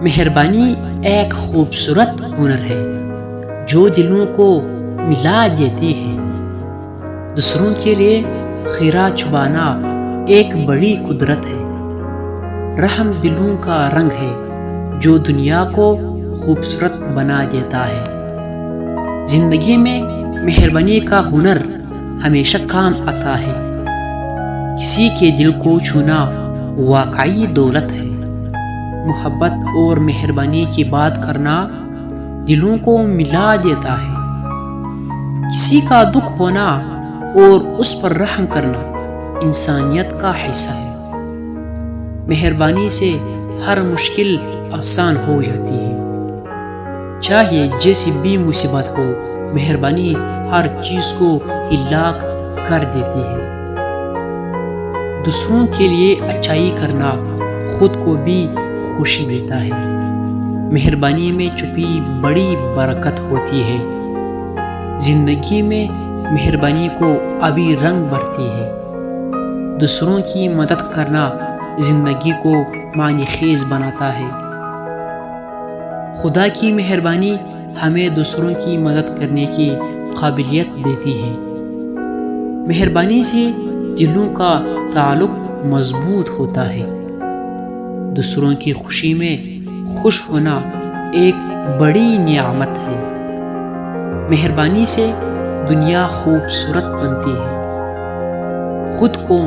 مہربانی ایک خوبصورت ہنر ہے جو دلوں کو ملا دیتی ہے۔ دوسروں کے لیے خیرات چھپانا ایک بڑی قدرت ہے۔ رحم دلوں کا رنگ ہے جو دنیا کو خوبصورت بنا دیتا ہے۔ زندگی میں مہربانی کا ہنر ہمیشہ کام آتا ہے۔ کسی کے دل کو چھونا واقعی دولت ہے۔ محبت اور مہربانی کی بات کرنا دلوں کو ملا دیتا ہے۔ کسی کا دکھ ہونا اور اس پر رحم کرنا انسانیت کا حصہ ہے۔ مہربانی سے ہر مشکل آسان ہو جاتی ہے۔ چاہے جیسی بھی مصیبت ہو، مہربانی ہر چیز کو ہلاک کر دیتی ہے۔ دوسروں کے لیے اچھائی کرنا خود کو بھی خوشی دیتا ہے۔ مہربانی میں چھپی بڑی برکت ہوتی ہے۔ زندگی میں مہربانی کو ابھی رنگ بھرتی ہے۔ دوسروں کی مدد کرنا زندگی کو معنی خیز بناتا ہے۔ خدا کی مہربانی ہمیں دوسروں کی مدد کرنے کی قابلیت دیتی ہے۔ مہربانی سے دلوں کا تعلق مضبوط ہوتا ہے۔ دوسروں کی خوشی میں خوش ہونا ایک بڑی نعمت ہے۔ مہربانی سے دنیا خوبصورت بنتی ہے۔ خود کو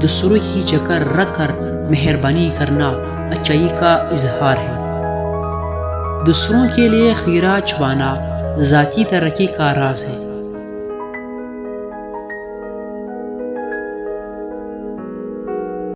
دوسروں کی جگہ رکھ کر مہربانی کرنا اچائی کا اظہار ہے۔ دوسروں کے لیے خیرات چھپانا ذاتی ترقی کا راز ہے۔